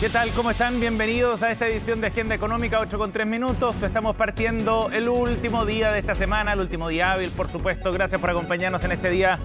¿Qué tal? ¿Cómo están? Bienvenidos a esta edición de Agenda Económica, 8:03. Estamos partiendo el último día de esta semana, el último día hábil, por supuesto. Gracias por acompañarnos en este día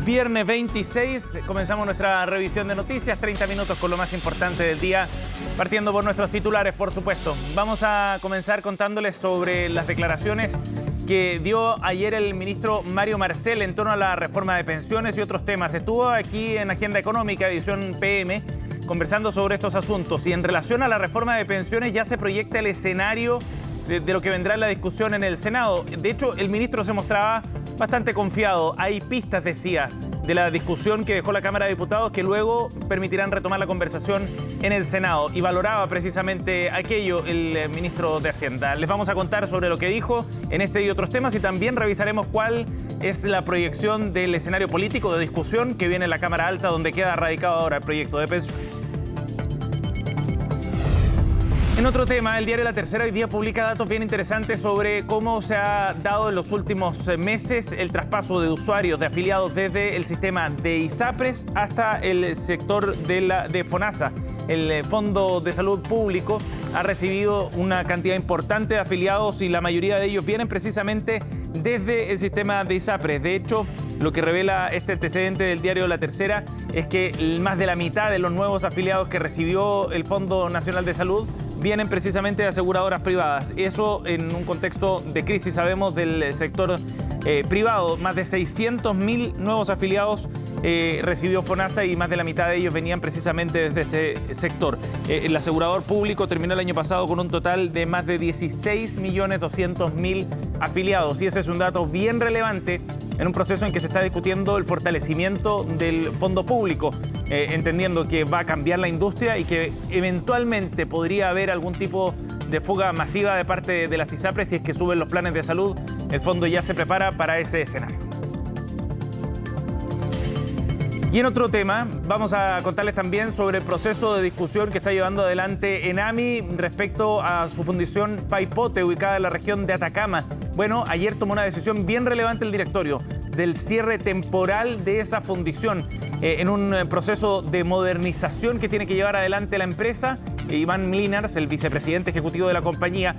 viernes 26. Comenzamos nuestra revisión de noticias, 30 minutos con lo más importante del día, partiendo por nuestros titulares, por supuesto. Vamos a comenzar contándoles sobre las declaraciones que dio ayer el ministro Mario Marcel en torno a la reforma de pensiones y otros temas. Estuvo aquí en Agenda Económica, edición PM, conversando sobre estos asuntos. Y en relación a la reforma de pensiones ya se proyecta el escenario de lo que vendrá en la discusión en el Senado. De hecho, el ministro se mostraba bastante confiado. Hay pistas, decía, de la discusión que dejó la Cámara de Diputados que luego permitirán retomar la conversación en el Senado. Y valoraba precisamente aquello el ministro de Hacienda. Les vamos a contar sobre lo que dijo en este y otros temas y también revisaremos cuál es la proyección del escenario político de discusión que viene en la Cámara Alta, donde queda radicado ahora el proyecto de pensiones. En otro tema, el diario La Tercera hoy día publica datos bien interesantes sobre cómo se ha dado en los últimos meses el traspaso de usuarios, de afiliados desde el sistema de ISAPRES hasta el sector de FONASA. El Fondo de Salud Público ha recibido una cantidad importante de afiliados y la mayoría de ellos vienen precisamente desde el sistema de ISAPRES. De hecho, lo que revela este antecedente del diario La Tercera es que más de la mitad de los nuevos afiliados que recibió el Fondo Nacional de Salud vienen precisamente de aseguradoras privadas. Eso en un contexto de crisis, sabemos, del sector privado. Más de 600.000 nuevos afiliados recibió FONASA y más de la mitad de ellos venían precisamente desde ese sector. El asegurador público terminó el año pasado con un total de más de 16.200.000 afiliados. Y ese es un dato bien relevante en un proceso en que se está discutiendo el fortalecimiento del fondo público, entendiendo que va a cambiar la industria y que eventualmente podría haber algún tipo de fuga masiva de parte de las ISAPRES si es que suben los planes de salud. El fondo ya se prepara para ese escenario. Y en otro tema, vamos a contarles también sobre el proceso de discusión que está llevando adelante ENAMI respecto a su fundición Paipote, ubicada en la región de Atacama. Bueno, ayer tomó una decisión bien relevante el directorio del cierre temporal de esa fundición en un proceso de modernización que tiene que llevar adelante la empresa. Iván Mlinars, el vicepresidente ejecutivo de la compañía,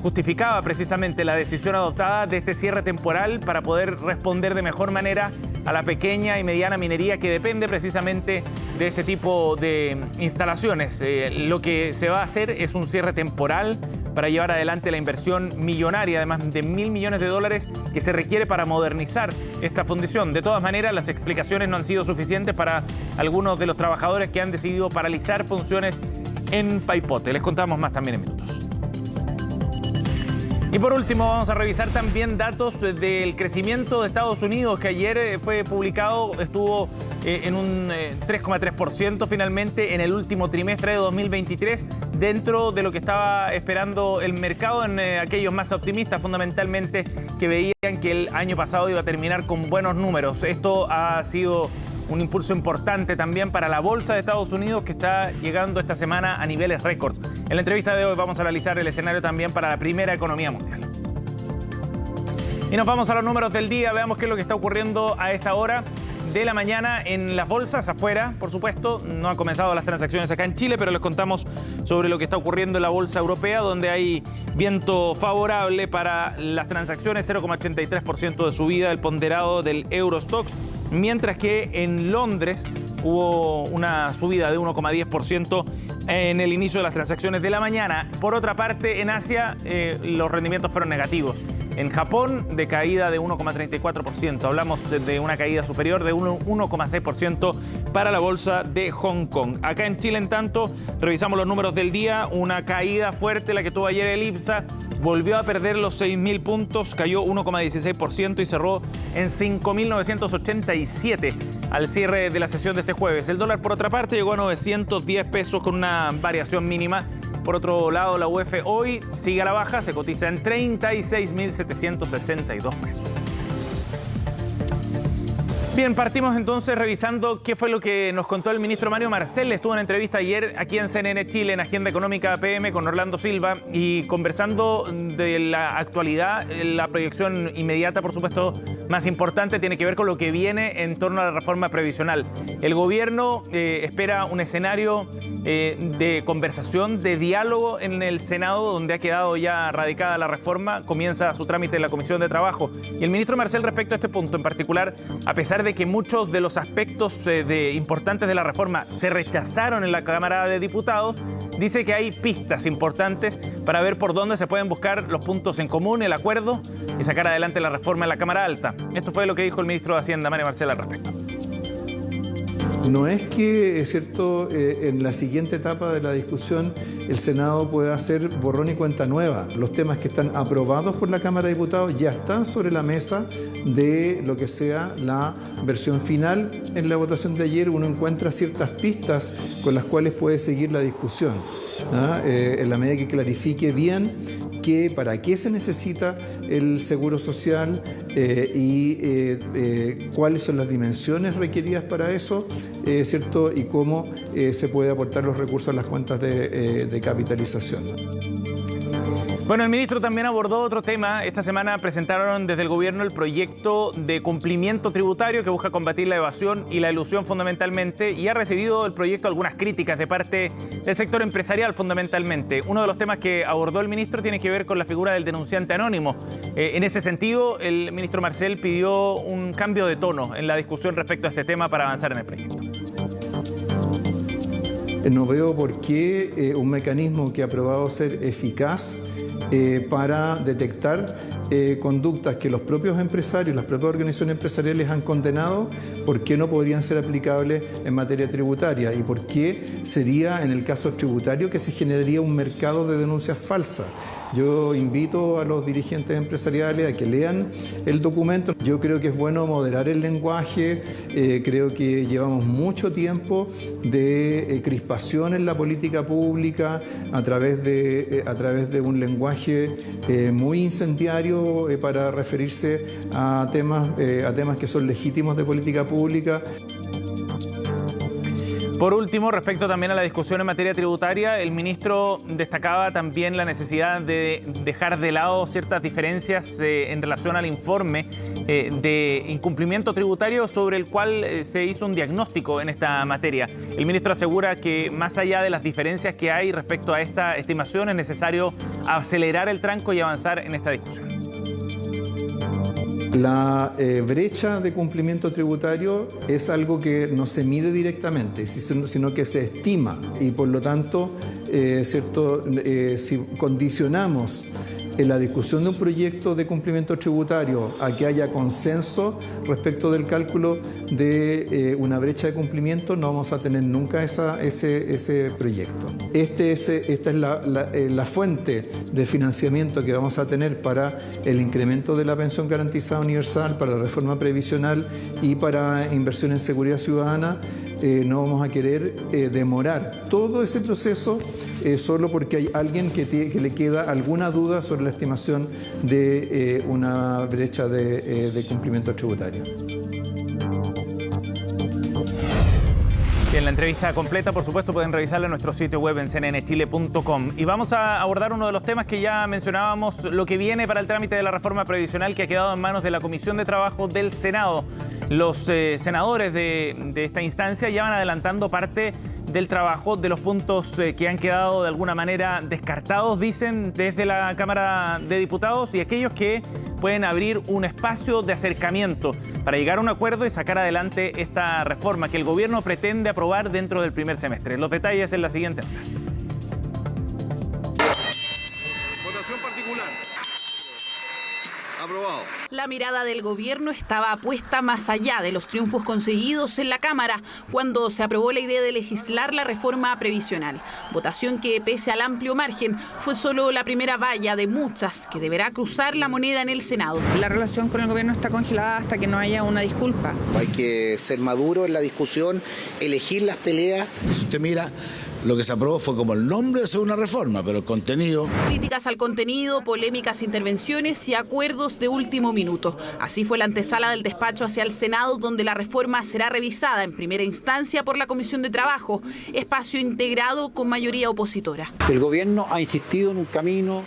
justificaba precisamente la decisión adoptada de este cierre temporal para poder responder de mejor manera a la pequeña y mediana minería que depende precisamente de este tipo de instalaciones. Lo que se va a hacer es un cierre temporal para llevar adelante la inversión millonaria, además de $1.000 millones que se requiere para modernizar esta fundición. De todas maneras, las explicaciones no han sido suficientes para algunos de los trabajadores que han decidido paralizar funciones en Paipote. Les contamos más también en minutos. Y por último, vamos a revisar también datos del crecimiento de Estados Unidos, que ayer fue publicado, estuvo en un 3,3% finalmente en el último trimestre de 2023, dentro de lo que estaba esperando el mercado, en aquellos más optimistas fundamentalmente, que veían que el año pasado iba a terminar con buenos números. Esto ha sido un impulso importante también para la bolsa de Estados Unidos, que está llegando esta semana a niveles récord. En la entrevista de hoy vamos a analizar el escenario también para la primera economía mundial. Y nos vamos a los números del día. Veamos qué es lo que está ocurriendo a esta hora de la mañana en las bolsas afuera. Por supuesto, no han comenzado las transacciones acá en Chile, pero les contamos sobre lo que está ocurriendo en la bolsa europea, donde hay viento favorable para las transacciones, 0,83% de subida del ponderado del Eurostoxx, mientras que en Londres hubo una subida de 1,10% en el inicio de las transacciones de la mañana. Por otra parte, en Asia los rendimientos fueron negativos. En Japón, de caída de 1,34%. Hablamos de una caída superior de 1,6% para la bolsa de Hong Kong. Acá en Chile, en tanto, revisamos los números del día. Una caída fuerte, la que tuvo ayer el IPSA. Volvió a perder los 6.000 puntos, cayó 1,16% y cerró en 5.987 al cierre de la sesión de este jueves. El dólar, por otra parte, llegó a 910 pesos con una variación mínima. Por otro lado, la UF hoy sigue a la baja, se cotiza en 36.762 pesos. Bien, partimos entonces revisando qué fue lo que nos contó el ministro Mario Marcel. Estuvo en entrevista ayer aquí en CNN Chile, en Agenda Económica PM, con Orlando Silva, y conversando de la actualidad. La proyección inmediata, por supuesto, más importante, tiene que ver con lo que viene en torno a la reforma previsional. El gobierno espera un escenario de conversación, de diálogo en el Senado, donde ha quedado ya radicada la reforma. Comienza su trámite en la Comisión de Trabajo. Y el ministro Marcel, respecto a este punto en particular, a pesar de que muchos de los aspectos importantes de la reforma se rechazaron en la Cámara de Diputados, dice que hay pistas importantes para ver por dónde se pueden buscar los puntos en común, el acuerdo, y sacar adelante la reforma en la Cámara Alta. Esto fue lo que dijo el ministro de Hacienda, Mario Marcel, al respecto. No es que, es cierto, en la siguiente etapa de la discusión el Senado pueda hacer borrón y cuenta nueva. Los temas que están aprobados por la Cámara de Diputados ya están sobre la mesa de lo que sea la versión final. En la votación de ayer uno encuentra ciertas pistas con las cuales puede seguir la discusión, en la medida que clarifique bien para qué se necesita el seguro social y cuáles son las dimensiones requeridas para eso, ¿cierto? Y cómo se puede aportar los recursos a las cuentas de capitalización. Bueno, el ministro también abordó otro tema. Esta semana presentaron desde el gobierno el proyecto de cumplimiento tributario que busca combatir la evasión y la elusión fundamentalmente, y ha recibido el proyecto algunas críticas de parte del sector empresarial fundamentalmente. Uno de los temas que abordó el ministro tiene que ver con la figura del denunciante anónimo. En ese sentido, el ministro Marcel pidió un cambio de tono en la discusión respecto a este tema para avanzar en el proyecto. No veo por qué un mecanismo que ha probado ser eficaz para detectar conductas que los propios empresarios, las propias organizaciones empresariales han condenado, ¿por qué no podrían ser aplicables en materia tributaria? ¿Y por qué sería en el caso tributario que se generaría un mercado de denuncias falsas? Yo invito a los dirigentes empresariales a que lean el documento. Yo creo que es bueno moderar el lenguaje. Creo que llevamos mucho tiempo de crispación en la política pública a través de un lenguaje muy incendiario para referirse a temas que son legítimos de política pública. Por último, respecto también a la discusión en materia tributaria, el ministro destacaba también la necesidad de dejar de lado ciertas diferencias en relación al informe de incumplimiento tributario sobre el cual se hizo un diagnóstico en esta materia. El ministro asegura que más allá de las diferencias que hay respecto a esta estimación, es necesario acelerar el tranco y avanzar en esta discusión. La brecha de cumplimiento tributario es algo que no se mide directamente, sino que se estima, y por lo tanto, si condicionamos en la discusión de un proyecto de cumplimiento tributario a que haya consenso respecto del cálculo de una brecha de cumplimiento, no vamos a tener nunca ese proyecto. Esta es la fuente de financiamiento que vamos a tener para el incremento de la pensión garantizada universal, para la reforma previsional y para inversión en seguridad ciudadana. No vamos a querer demorar todo ese proceso solo porque hay alguien que le queda alguna duda sobre la estimación de una brecha de cumplimiento tributario. Bien, la entrevista completa, por supuesto, pueden revisarla en nuestro sitio web en cnnchile.com. Y vamos a abordar uno de los temas que ya mencionábamos, lo que viene para el trámite de la reforma previsional que ha quedado en manos de la Comisión de Trabajo del Senado. Los senadores de esta instancia ya van adelantando parte del trabajo, de los puntos que han quedado de alguna manera descartados, dicen, desde la Cámara de Diputados, y aquellos que pueden abrir un espacio de acercamiento para llegar a un acuerdo y sacar adelante esta reforma que el gobierno pretende aprobar dentro del primer semestre. Los detalles en la siguiente nota. Votación particular. Aprobado. La mirada del gobierno estaba puesta más allá de los triunfos conseguidos en la Cámara cuando se aprobó la idea de legislar la reforma previsional. Votación que, pese al amplio margen, fue solo la primera valla de muchas que deberá cruzar la moneda en el Senado. La relación con el gobierno está congelada hasta que no haya una disculpa. Hay que ser maduro en la discusión, elegir las peleas. Si usted mira, lo que se aprobó fue como el nombre de una reforma, pero el contenido... Críticas al contenido, polémicas intervenciones y acuerdos cambios de último minuto. Así fue la antesala del despacho hacia el Senado, donde la reforma será revisada en primera instancia por la Comisión de Trabajo, espacio integrado con mayoría opositora. El gobierno ha insistido en un camino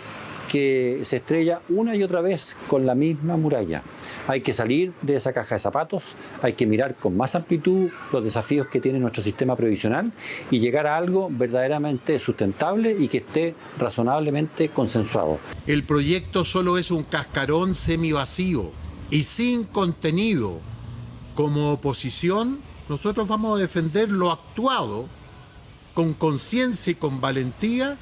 que se estrella una y otra vez con la misma muralla. Hay que salir de esa caja de zapatos, hay que mirar con más amplitud los desafíos que tiene nuestro sistema previsional y llegar a algo verdaderamente sustentable y que esté razonablemente consensuado. El proyecto solo es un cascarón semivacío y sin contenido. Como oposición, nosotros vamos a defender lo actuado con conciencia y con valentía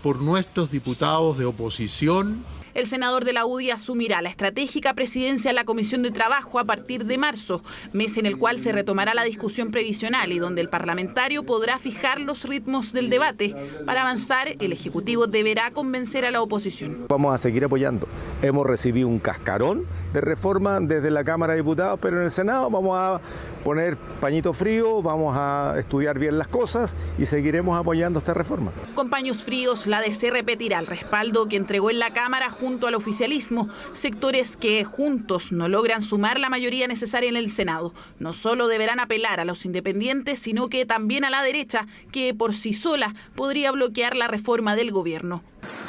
por nuestros diputados de oposición. El senador de la UDI asumirá la estratégica presidencia de la Comisión de Trabajo a partir de marzo, mes en el cual se retomará la discusión previsional y donde el parlamentario podrá fijar los ritmos del debate. Para avanzar, el Ejecutivo deberá convencer a la oposición. Vamos a seguir apoyando. Hemos recibido un cascarón de reforma desde la Cámara de Diputados, pero en el Senado vamos a poner pañito frío, vamos a estudiar bien las cosas y seguiremos apoyando esta reforma. Con paños fríos, la DC repetirá el respaldo que entregó en la Cámara junto al oficialismo, sectores que juntos no logran sumar la mayoría necesaria en el Senado. No solo deberán apelar a los independientes, sino que también a la derecha, que por sí sola podría bloquear la reforma del gobierno.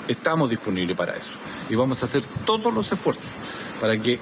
Estamos disponibles para eso y vamos a hacer todos los esfuerzos para que,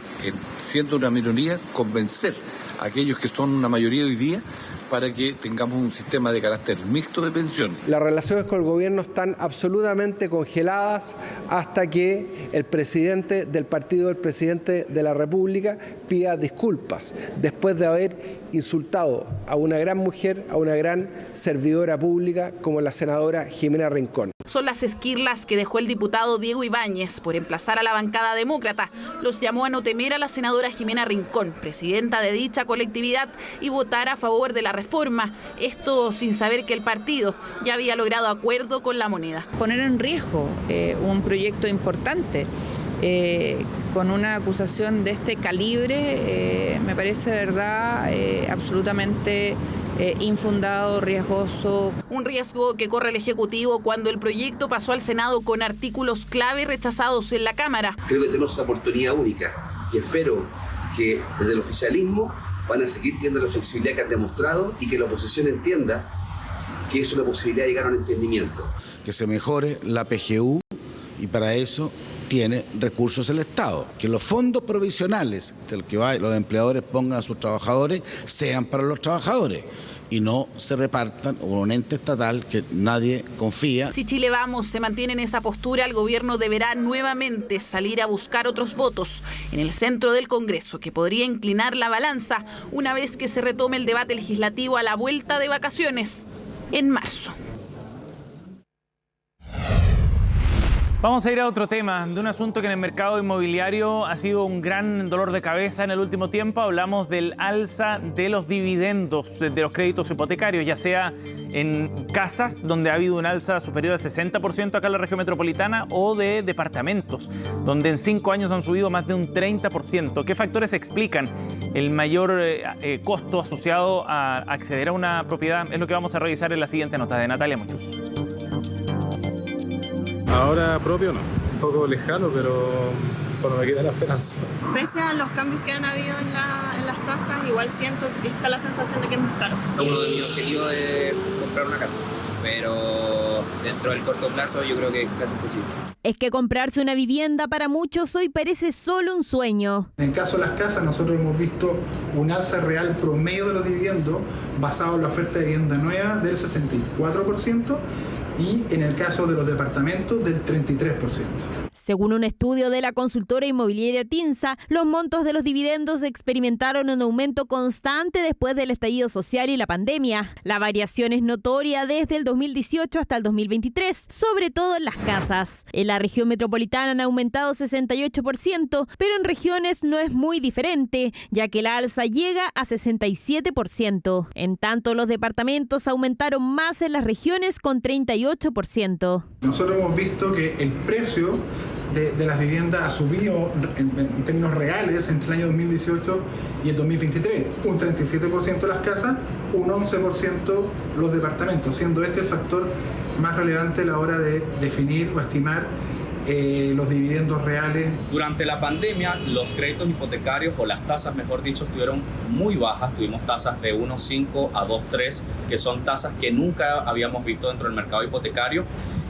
siendo una minoría, convencer a aquellos que son una mayoría hoy día para que tengamos un sistema de carácter mixto de pensiones. Las relaciones con el gobierno están absolutamente congeladas hasta que el presidente del partido del presidente de la República pida disculpas después de haber insultado a una gran mujer, a una gran servidora pública como la senadora Jimena Rincón. Son las esquirlas que dejó el diputado Diego Ibáñez por emplazar a la bancada demócrata. Los llamó a no temer a la senadora Jimena Rincón, presidenta de dicha colectividad, y votar a favor de la reforma. Esto sin saber que el partido ya había logrado acuerdo con La Moneda. Poner en riesgo un proyecto importante con una acusación de este calibre me parece de verdad absolutamente infundado, riesgoso. Un riesgo que corre el Ejecutivo cuando el proyecto pasó al Senado con artículos clave rechazados en la Cámara. Creo que tenemos esa oportunidad única y espero que desde el oficialismo van a seguir teniendo la flexibilidad que han demostrado y que la oposición entienda que es una posibilidad de llegar a un entendimiento. Que se mejore la PGU y para eso tiene recursos el Estado. Que los fondos provisionales del que los empleadores pongan a sus trabajadores sean para los trabajadores y no se repartan con un ente estatal que nadie confía. Si Chile Vamos se mantiene en esa postura, el gobierno deberá nuevamente salir a buscar otros votos en el centro del Congreso, que podría inclinar la balanza una vez que se retome el debate legislativo a la vuelta de vacaciones en marzo. Vamos a ir a otro tema, de un asunto que en el mercado inmobiliario ha sido un gran dolor de cabeza en el último tiempo. Hablamos del alza de los dividendos de los créditos hipotecarios, ya sea en casas, donde ha habido un alza superior al 60% acá en la región metropolitana, o de departamentos, donde en 5 años han subido más de un 30%. ¿Qué factores explican el mayor costo asociado a acceder a una propiedad? Es lo que vamos a revisar en la siguiente nota de Natalia Muñoz. Ahora propio no, un poco lejano, pero solo me queda la esperanza. Pese a los cambios que han habido en las tasas, igual siento que está la sensación de que es más caro. Uno de mis objetivos es comprar una casa, pero dentro del corto plazo yo creo que es casi imposible. Es que comprarse una vivienda para muchos hoy parece solo un sueño. En el caso de las casas, nosotros hemos visto un alza real promedio de los dividendos basado en la oferta de vivienda nueva del 64%. Y en el caso de los departamentos del 33%. Según un estudio de la consultora inmobiliaria TINSA, los montos de los dividendos experimentaron un aumento constante después del estallido social y la pandemia. La variación es notoria desde el 2018 hasta el 2023, sobre todo en las casas. En la región metropolitana han aumentado 68%, pero en regiones no es muy diferente, ya que la alza llega a 67%. En tanto, los departamentos aumentaron más en las regiones con 38%. Nosotros hemos visto que el precio de las viviendas ha subido en términos reales entre el año 2018 y el 2023. Un 37% las casas, un 11% los departamentos, siendo este el factor más relevante a la hora de definir o estimar los dividendos reales. Durante la pandemia, los créditos hipotecarios, o las tasas, mejor dicho, estuvieron muy bajas. Tuvimos tasas de 1,5 a 2,3, que son tasas que nunca habíamos visto dentro del mercado hipotecario.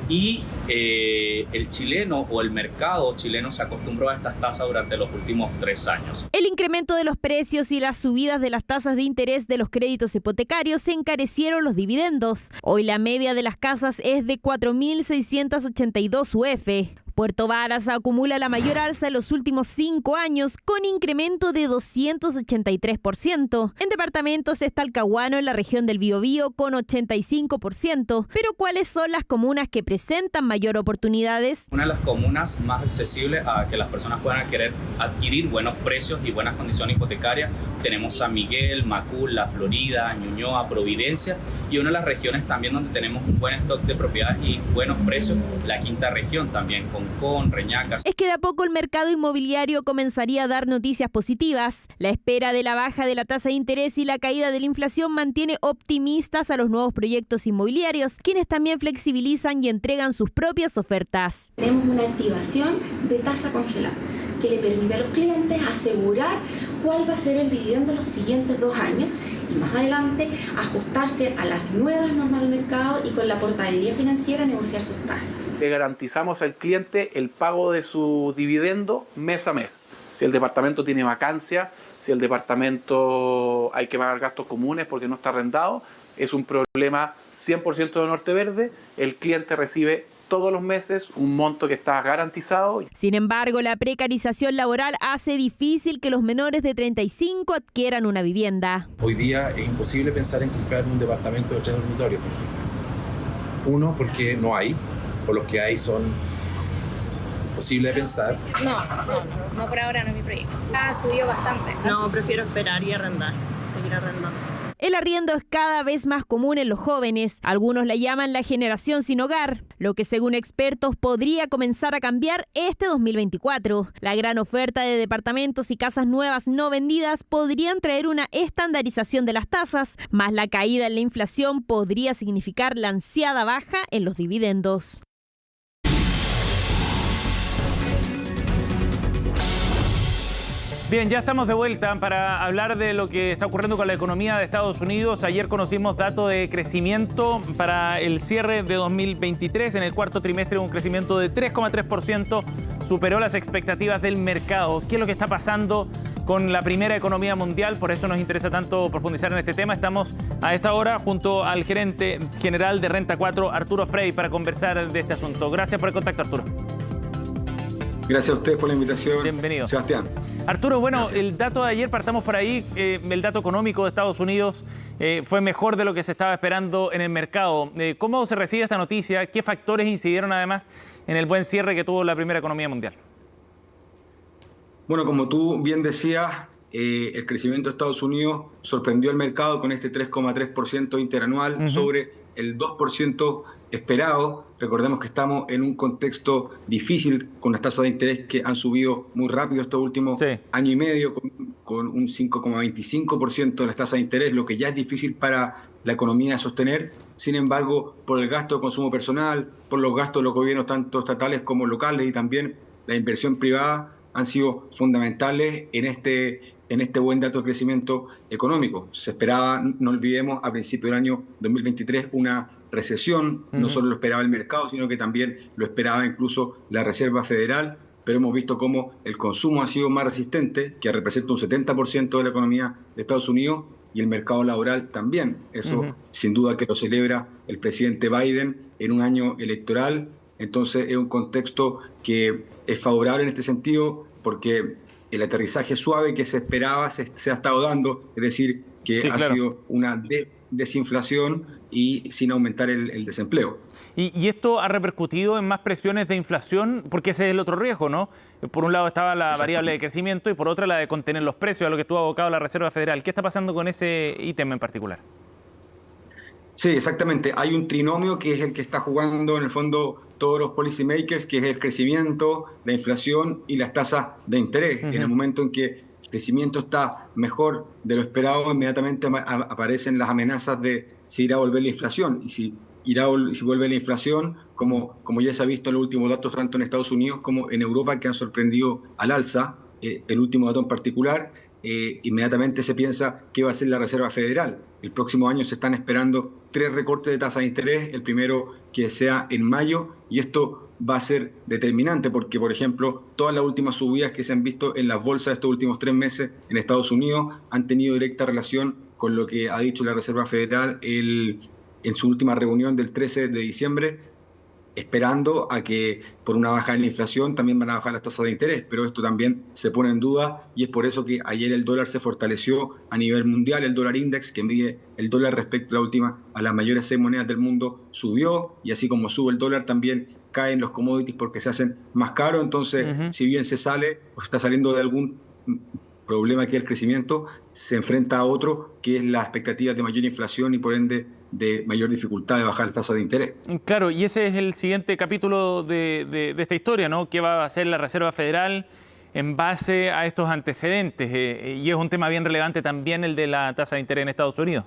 Y el chileno o el mercado chileno se acostumbró a estas tasas durante los últimos 3 años. El incremento de los precios y las subidas de las tasas de interés de los créditos hipotecarios encarecieron los dividendos. Hoy la media de las casas es de 4.682 UF. Puerto Varas acumula la mayor alza en los últimos 5 años, con incremento de 283%. En departamentos está Talcahuano, en la región del Biobío, con 85%. Pero ¿cuáles son las comunas que presentan mayor oportunidades? Una de las comunas más accesibles a que las personas puedan querer adquirir buenos precios y buenas condiciones hipotecarias, tenemos San Miguel, Macul, La Florida, Ñuñoa, Providencia, y una de las regiones también donde tenemos un buen stock de propiedades y buenos precios, la quinta región también, con Reñacas. Es que de a poco el mercado inmobiliario comenzaría a dar noticias positivas. La espera de la baja de la tasa de interés y la caída de la inflación mantiene optimistas a los nuevos proyectos inmobiliarios, quienes también flexibilizan y entregan sus propias ofertas. Tenemos una activación de tasa congelada que le permite a los clientes asegurar cuál va a ser el dividendo en los siguientes 2 años y más adelante ajustarse a las nuevas normas del mercado y con la portabilidad financiera negociar sus tasas. Le garantizamos al cliente el pago de su dividendo mes a mes. Si el departamento tiene vacancia, si el departamento hay que pagar gastos comunes porque no está arrendado, es un problema 100% de Norte Verde. El cliente recibe todos los meses un monto que está garantizado. Sin embargo, la precarización laboral hace difícil que los menores de 35 adquieran una vivienda. Hoy día es imposible pensar en comprar un departamento de 3 dormitorios, por ejemplo. Uno, porque no hay, o los que hay son imposibles de pensar. No, por ahora no es mi proyecto. Ha subido bastante. No, prefiero esperar y arrendar, seguir arrendando. El arriendo es cada vez más común en los jóvenes. Algunos la llaman la generación sin hogar, lo que según expertos podría comenzar a cambiar este 2024. La gran oferta de departamentos y casas nuevas no vendidas podrían traer una estandarización de las tasas, más la caída en la inflación podría significar la ansiada baja en los dividendos. Bien, ya estamos de vuelta para hablar de lo que está ocurriendo con la economía de Estados Unidos. Ayer conocimos datos de crecimiento para el cierre de 2023. En el cuarto trimestre un crecimiento de 3,3%, superó las expectativas del mercado. ¿Qué es lo que está pasando con la primera economía mundial? Por eso nos interesa tanto profundizar en este tema. Estamos a esta hora junto al gerente general de Renta 4, Arturo Frey, para conversar de este asunto. Gracias por el contacto, Arturo. Gracias a ustedes por la invitación. Bienvenido. Sebastián. Arturo, bueno, Gracias. El dato de ayer, partamos por ahí, el dato económico de Estados Unidos fue mejor de lo que se estaba esperando en el mercado. ¿Cómo se recibe esta noticia? ¿Qué factores incidieron además en el buen cierre que tuvo la primera economía mundial? Bueno, como tú bien decías, el crecimiento de Estados Unidos sorprendió al mercado con este 3,3% interanual sobre el 2% esperado. Recordemos que estamos en un contexto difícil con las tasas de interés que han subido muy rápido estos últimos año y medio, con un 5,25% de las tasas de interés, lo que ya es difícil para la economía de sostener. Sin embargo, por el gasto de consumo personal, por los gastos de los gobiernos tanto estatales como locales y también la inversión privada han sido fundamentales en este buen dato de crecimiento económico. Se esperaba, no olvidemos, a principios del año 2023 una recesión, no solo lo esperaba el mercado, sino que también lo esperaba incluso la Reserva Federal, pero hemos visto cómo el consumo ha sido más resistente, que representa un 70% de la economía de Estados Unidos, y el mercado laboral también. Eso sin duda que lo celebra el presidente Biden en un año electoral. Entonces es un contexto que es favorable en este sentido porque el aterrizaje suave que se esperaba se ha estado dando, es decir, que ha sido una desinflación y sin aumentar el desempleo. ¿Y esto ha repercutido en más presiones de inflación? Porque ese es el otro riesgo, ¿no? Por un lado estaba la variable de crecimiento y por otra la de contener los precios, a lo que estuvo abocado la Reserva Federal. ¿Qué está pasando con ese ítem en particular? Sí, exactamente. Hay un trinomio que es el que está jugando en el fondo todos los policymakers, que es el crecimiento, la inflación y las tasas de interés. En el momento en que el crecimiento está mejor de lo esperado, inmediatamente aparecen las amenazas de si irá a volver la inflación. Y si si vuelve la inflación, como ya se ha visto en los últimos datos tanto en Estados Unidos como en Europa, que han sorprendido al alza. El último dato en particular, inmediatamente se piensa qué va a hacer la Reserva Federal. El próximo año se están esperando 3 recortes de tasa de interés, el primero que sea en mayo, y esto va a ser determinante porque, por ejemplo, todas las últimas subidas que se han visto en las bolsas estos últimos 3 meses en Estados Unidos han tenido directa relación con lo que ha dicho la Reserva Federal en su última reunión del 13 de diciembre, esperando a que por una baja en la inflación también van a bajar las tasas de interés, pero esto también se pone en duda y es por eso que ayer el dólar se fortaleció a nivel mundial. El dólar index, que mide el dólar respecto a las mayores 6 monedas del mundo, subió, y así como sube el dólar también caen los commodities porque se hacen más caros. Entonces, si bien se sale o está saliendo de algún problema que es el crecimiento, se enfrenta a otro que es la expectativa de mayor inflación y por ende de mayor dificultad de bajar las tasas de interés. Claro, y ese es el siguiente capítulo de esta historia, ¿no? ¿Qué va a hacer la Reserva Federal en base a estos antecedentes? Y es un tema bien relevante también el de la tasa de interés en Estados Unidos.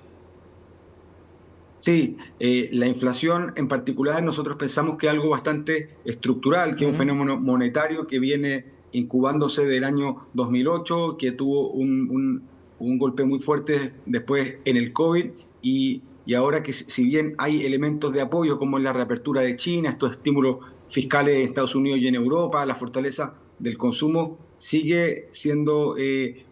Sí, la inflación en particular nosotros pensamos que es algo bastante estructural, que es un fenómeno monetario que viene incubándose del año 2008, que tuvo un golpe muy fuerte después en el COVID y ahora que si bien hay elementos de apoyo como la reapertura de China, estos estímulos fiscales en Estados Unidos y en Europa, la fortaleza del consumo, sigue siendo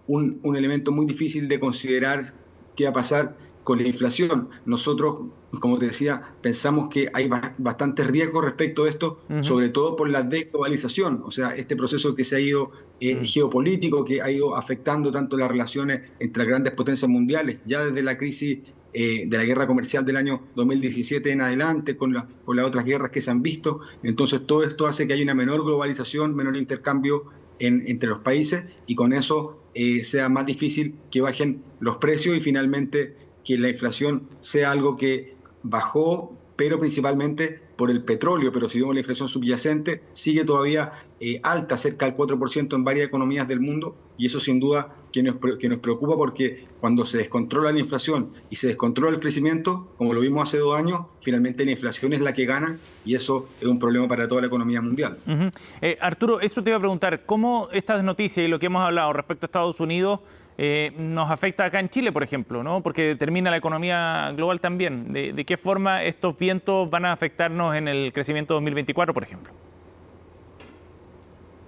un elemento muy difícil de considerar qué va a pasar con la inflación. Nosotros, como te decía, pensamos que hay bastantes riesgos respecto a esto, sobre todo por la desglobalización, o sea, este proceso que se ha ido geopolítico, que ha ido afectando tanto las relaciones entre las grandes potencias mundiales, ya desde la crisis de la guerra comercial del año 2017 en adelante, con las otras guerras que se han visto. Entonces todo esto hace que haya una menor globalización, menor intercambio entre los países, y con eso sea más difícil que bajen los precios y finalmente que la inflación sea algo que bajó, pero principalmente por el petróleo. Pero si vemos la inflación subyacente, sigue todavía alta, cerca del 4% en varias economías del mundo, y eso sin duda que nos preocupa, porque cuando se descontrola la inflación y se descontrola el crecimiento, como lo vimos hace 2 años, finalmente la inflación es la que gana, y eso es un problema para toda la economía mundial. Arturo, eso te iba a preguntar, ¿cómo estas noticias y lo que hemos hablado respecto a Estados Unidos nos afecta acá en Chile, por ejemplo, ¿no? Porque determina la economía global también? ¿De qué forma estos vientos van a afectarnos en el crecimiento 2024, por ejemplo?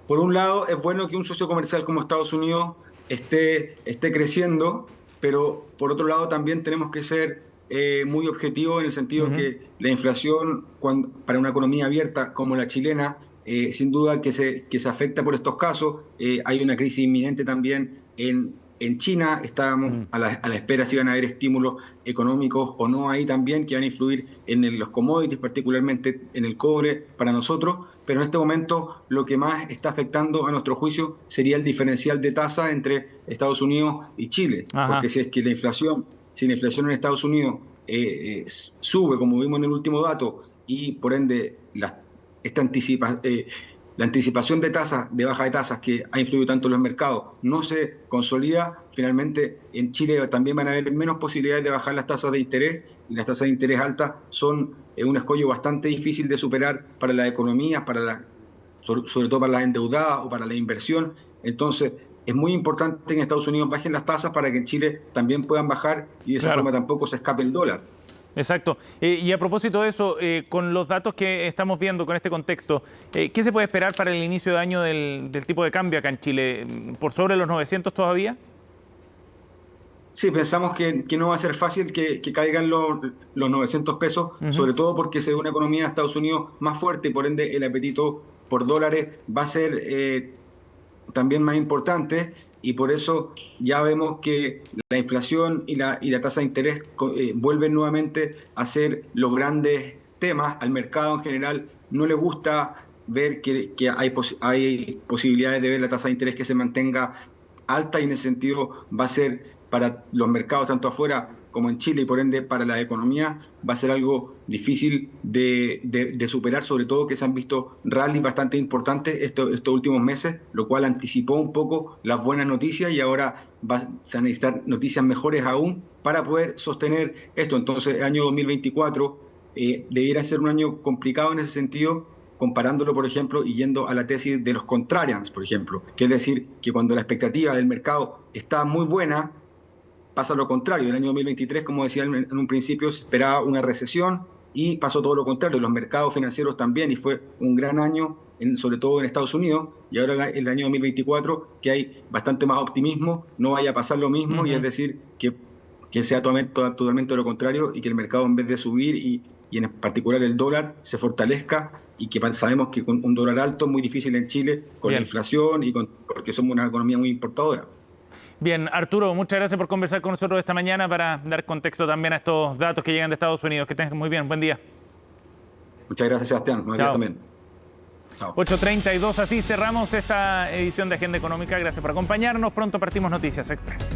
Por un lado, es bueno que un socio comercial como Estados Unidos esté creciendo, pero por otro lado también tenemos que ser muy objetivos en el sentido que la inflación para una economía abierta como la chilena, sin duda que se afecta por estos casos. Hay una crisis inminente también en China, estábamos a la espera si van a haber estímulos económicos o no ahí también, que van a influir en los commodities, particularmente en el cobre para nosotros, pero en este momento lo que más está afectando a nuestro juicio sería el diferencial de tasa entre Estados Unidos y Chile. Porque si es que la inflación en Estados Unidos sube, como vimos en el último dato, y por ende la anticipación de tasas, de baja de tasas que ha influido tanto en los mercados, no se consolida, finalmente en Chile también van a haber menos posibilidades de bajar las tasas de interés, y las tasas de interés altas son un escollo bastante difícil de superar para las economías, sobre todo para las endeudadas o para la inversión. Entonces es muy importante que en Estados Unidos bajen las tasas para que en Chile también puedan bajar y de esa forma tampoco se escape el dólar. Exacto. Y a propósito de eso, con los datos que estamos viendo, con este contexto, ¿qué se puede esperar para el inicio de año del tipo de cambio acá en Chile? ¿Por sobre los 900 todavía? Sí, pensamos que no va a ser fácil que caigan los 900 pesos, sobre todo porque se ve una economía de Estados Unidos más fuerte y por ende el apetito por dólares va a ser también más importante. Y por eso ya vemos que la inflación y la tasa de interés vuelven nuevamente a ser los grandes temas. Al mercado en general no le gusta ver que hay posibilidades de ver la tasa de interés que se mantenga alta, y en ese sentido va a ser para los mercados tanto afuera como en Chile y por ende para la economía va a ser algo difícil de superar, sobre todo que se han visto rallies bastante importantes estos últimos meses, lo cual anticipó un poco las buenas noticias, y ahora se van a necesitar noticias mejores aún para poder sostener esto. Entonces, el año 2024 debiera ser un año complicado en ese sentido, comparándolo, por ejemplo, y yendo a la tesis de los contrarians, por ejemplo, que es decir, que cuando la expectativa del mercado está muy buena, pasa lo contrario. El año 2023, como decía en un principio, se esperaba una recesión y pasó todo lo contrario. Los mercados financieros también, y fue un gran año, sobre todo en Estados Unidos, y ahora el año 2024, que hay bastante más optimismo, no vaya a pasar lo mismo, y es decir, que sea totalmente lo contrario y que el mercado, en vez de subir y en particular el dólar, se fortalezca, y que sabemos que con un dólar alto es muy difícil en Chile, con la inflación y porque somos una economía muy importadora. Bien, Arturo, muchas gracias por conversar con nosotros esta mañana para dar contexto también a estos datos que llegan de Estados Unidos. Que tengas muy bien, buen día. Muchas gracias, Sebastián. Buen día también. 8:32, así cerramos esta edición de Agenda Económica. Gracias por acompañarnos. Pronto partimos Noticias Express.